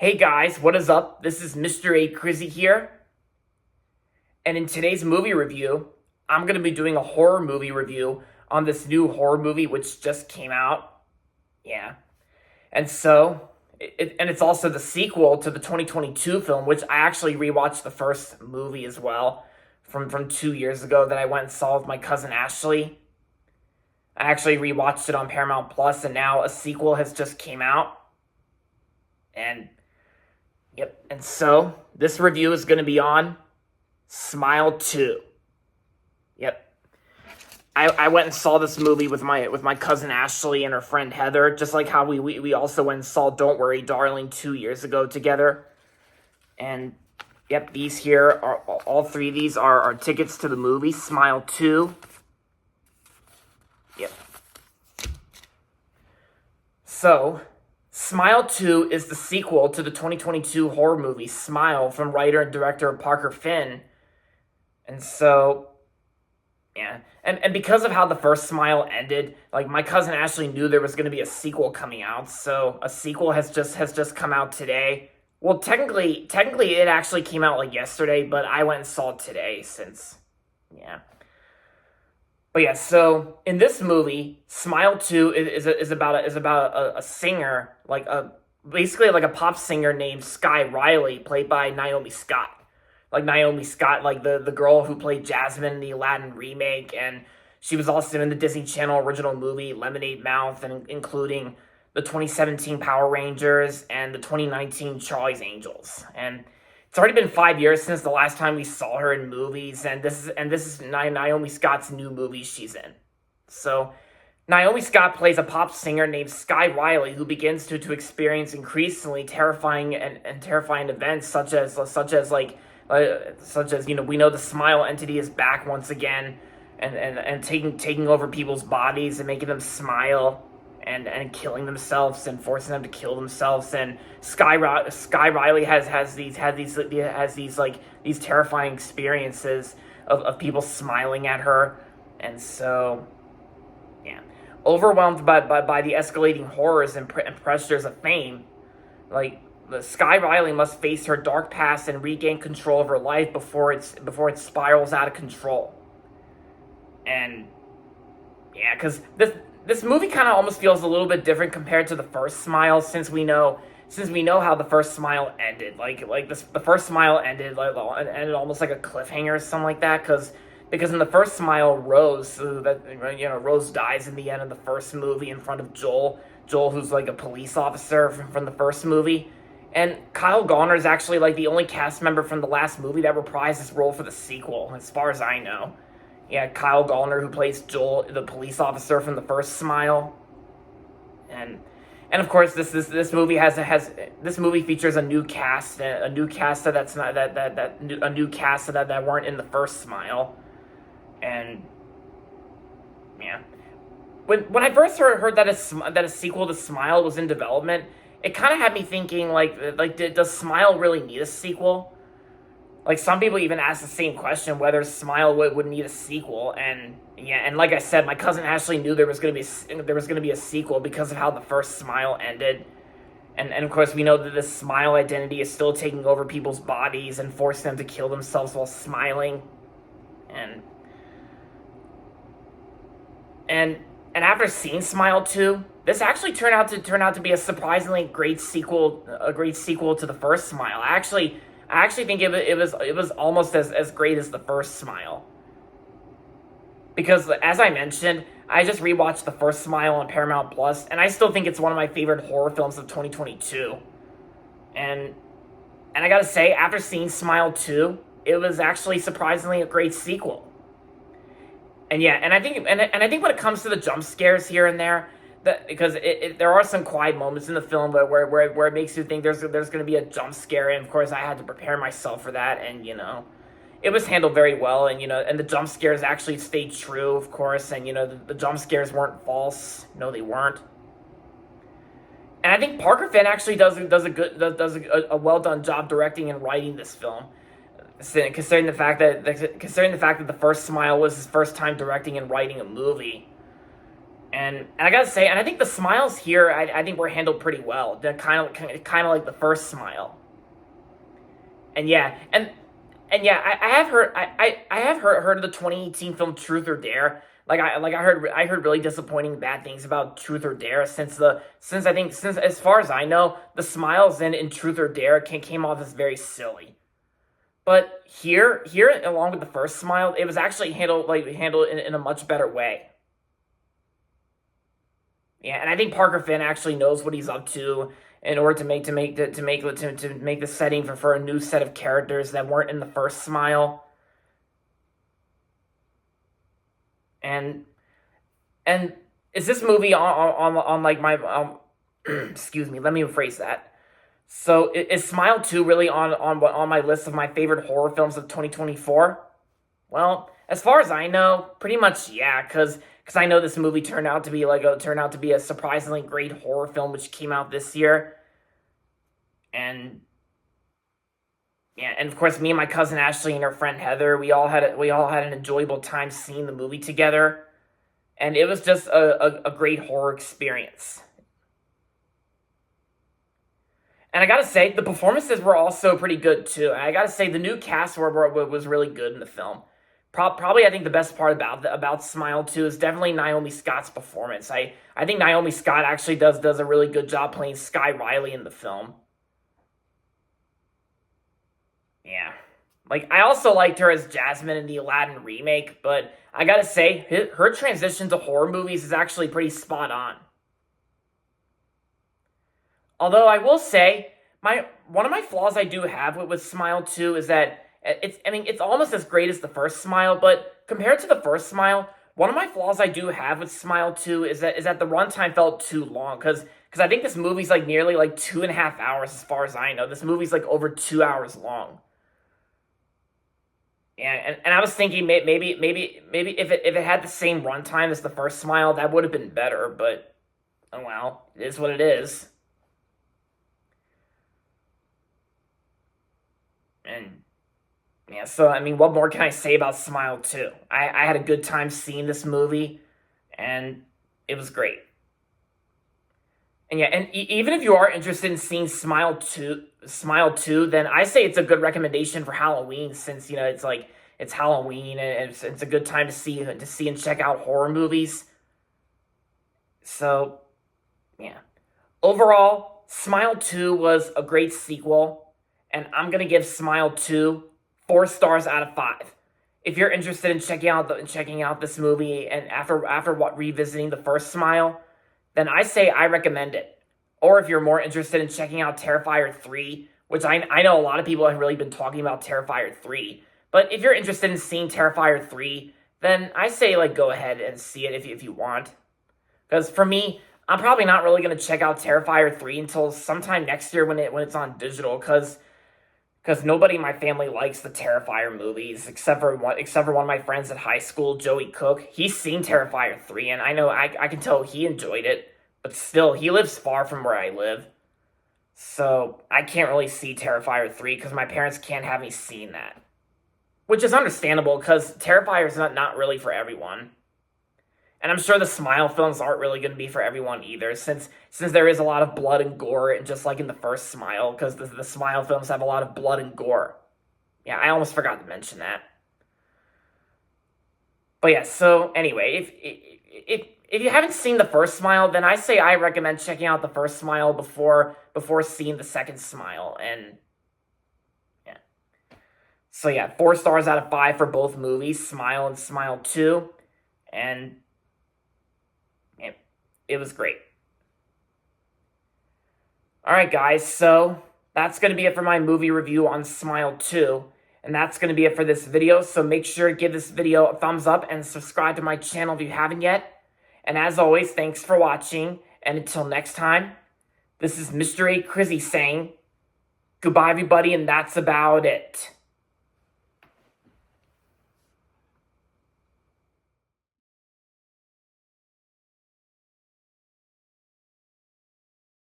Hey guys, what is up? This is Mr. A. Crizzy here. And in today's movie review, I'm going to be doing a horror movie review on this new horror movie which just came out. Yeah. And so, it's also the sequel to the 2022 film, which I actually rewatched the first movie as well from 2 years ago that I went and saw with my cousin Ashley. I actually rewatched it on Paramount Plus, and now a sequel has just came out. And yep. And so this review is going to be on Smile 2. Yep. I went and saw this movie with my cousin Ashley and her friend Heather, just like how we also went and saw Don't Worry Darling 2 years ago together. And yep, these here are all three of these are tickets to the movie Smile 2. Yep. So, Smile 2 is the sequel to the 2022 horror movie Smile from writer and director Parker Finn. And so, yeah. And because of how the first Smile ended, like, my cousin Ashley knew there was going to be a sequel coming out. So a sequel has just come out today. Well, technically it actually came out like yesterday, but I went and saw it today since, yeah. But yeah, so in this movie, Smile 2 is about a singer, basically like a pop singer named Sky Riley, played by Naomi Scott. Like Naomi Scott, like the girl who played Jasmine in the Aladdin remake, and she was also in the Disney Channel original movie Lemonade Mouth, and including the 2017 Power Rangers and the 2019 Charlie's Angels. And it's already been 5 years since the last time we saw her in movies, and this is Naomi Scott's new movie she's in. So, Naomi Scott plays a pop singer named Sky Riley who begins to experience increasingly terrifying and terrifying events such as we know the Smile entity is back once again and taking over people's bodies and making them smile. And killing themselves and forcing them to kill themselves, and Sky Riley has these terrifying experiences of people smiling at her, and so yeah, overwhelmed by the escalating horrors and pressures of fame, like the Sky Riley must face her dark past and regain control of her life before it spirals out of control, and yeah, because this movie kind of almost feels a little bit different compared to the first Smile, since we know how the first Smile ended. The first Smile ended almost like a cliffhanger or something like that, because in the first Smile, Rose dies in the end of the first movie in front of Joel, who's like a police officer from the first movie, and Kyle Gallner is actually like the only cast member from the last movie that reprised his role for the sequel, as far as I know. Yeah, Kyle Gallner, who plays Joel, the police officer from the first Smile, and of course this movie this movie features a new cast that weren't in the first Smile, and yeah, when I first heard that a sequel to Smile was in development, it kind of had me thinking does Smile really need a sequel? Like, some people even ask the same question, whether Smile would need a sequel, and yeah, and like I said, my cousin Ashley knew there was going to be a sequel because of how the first Smile ended, and of course we know that this Smile identity is still taking over people's bodies and forcing them to kill themselves while smiling, and after seeing Smile 2, this actually turned out to be a surprisingly great sequel to the first Smile. I actually think it was almost as great as the first Smile. Because, as I mentioned, I just rewatched the first Smile on Paramount Plus, and I still think it's one of my favorite horror films of 2022. And I gotta say, after seeing Smile 2, it was actually surprisingly a great sequel. And yeah, and I think when it comes to the jump scares here and there, because there are some quiet moments in the film where it makes you think there's going to be a jump scare, and of course I had to prepare myself for that, and it was handled very well, and and the jump scares actually stayed true, of course, and the jump scares weren't false. No, they weren't. And I think Parker Finn actually does a well done job directing and writing this film, considering the fact that the first Smile was his first time directing and writing a movie. And I gotta say, and I think the smiles here, I think were handled pretty well. They're kind of like the first smile. And yeah, and yeah, I have heard I have heard of the 2018 film Truth or Dare. I heard really disappointing bad things about Truth or Dare since as far as I know, the smiles in Truth or Dare came off as very silly. But here along with the first smile, it was actually handled in a much better way. Yeah, and I think Parker Finn actually knows what he's up to in order to make the setting for a new set of characters that weren't in the first smile. And and is this movie on like my excuse me, let me rephrase that. So is Smile 2 really on my list of my favorite horror films of 2024? Well, as far as I know, pretty much yeah, cuz I know this movie turned out to be a surprisingly great horror film which came out this year. And yeah, and of course me and my cousin Ashley and her friend Heather, we all had an enjoyable time seeing the movie together, and it was just a great horror experience. And I gotta say, the performances were also pretty good too. And I gotta say, the new cast was really good in the film. Probably, I think the best part about Smile 2 is definitely Naomi Scott's performance. I think Naomi Scott actually does a really good job playing Sky Riley in the film. Yeah, like I also liked her as Jasmine in the Aladdin remake, but I gotta say, her transition to horror movies is actually pretty spot on. Although I will say, my one of my flaws I do have with Smile 2 is that it's almost as great as the first Smile, but compared to the first Smile, one of my flaws I do have with Smile 2 is that the runtime felt too long because I think this movie's like nearly like 2.5 hours as far as I know. This movie's like over 2 hours long. Yeah, and I was thinking maybe if it had the same runtime as the first Smile, that would have been better, but oh well, it is what it is. And yeah, so I mean, what more can I say about Smile 2? I had a good time seeing this movie, and it was great. And yeah, and even if you are interested in seeing Smile 2, then I say it's a good recommendation for Halloween since, it's Halloween and it's a good time to see and check out horror movies. So, yeah. Overall, Smile 2 was a great sequel, and I'm going to give Smile 2 4 stars out of 5. If you're interested in checking out this movie and after what revisiting the first Smile, then I say I recommend it. Or if you're more interested in checking out Terrifier 3, which I know a lot of people have really been talking about Terrifier 3, but if you're interested in seeing Terrifier 3, then I say like go ahead and see it if you want. Because for me, I'm probably not really going to check out Terrifier 3 until sometime next year when it's on digital, because nobody in my family likes the Terrifier movies except for one of my friends at high school, Joey Cook. He's seen Terrifier 3, and I know I can tell he enjoyed it, but still, he lives far from where I live. So I can't really see Terrifier 3 because my parents can't have me seeing that. Which is understandable because Terrifier is not really for everyone. And I'm sure the Smile films aren't really going to be for everyone either, since there is a lot of blood and gore, just like in the first Smile, because the Smile films have a lot of blood and gore. Yeah, I almost forgot to mention that. But yeah, so anyway, if you haven't seen the first Smile, then I say I recommend checking out the first Smile before seeing the second Smile. And yeah, so yeah, 4 stars out of 5 for both movies, Smile and Smile 2, and it was great. Alright guys, so that's going to be it for my movie review on Smile 2. And that's going to be it for this video, so make sure to give this video a thumbs up and subscribe to my channel if you haven't yet. And as always, thanks for watching, and until next time, this is Mr. A. Crizzy saying, goodbye everybody, and that's about it.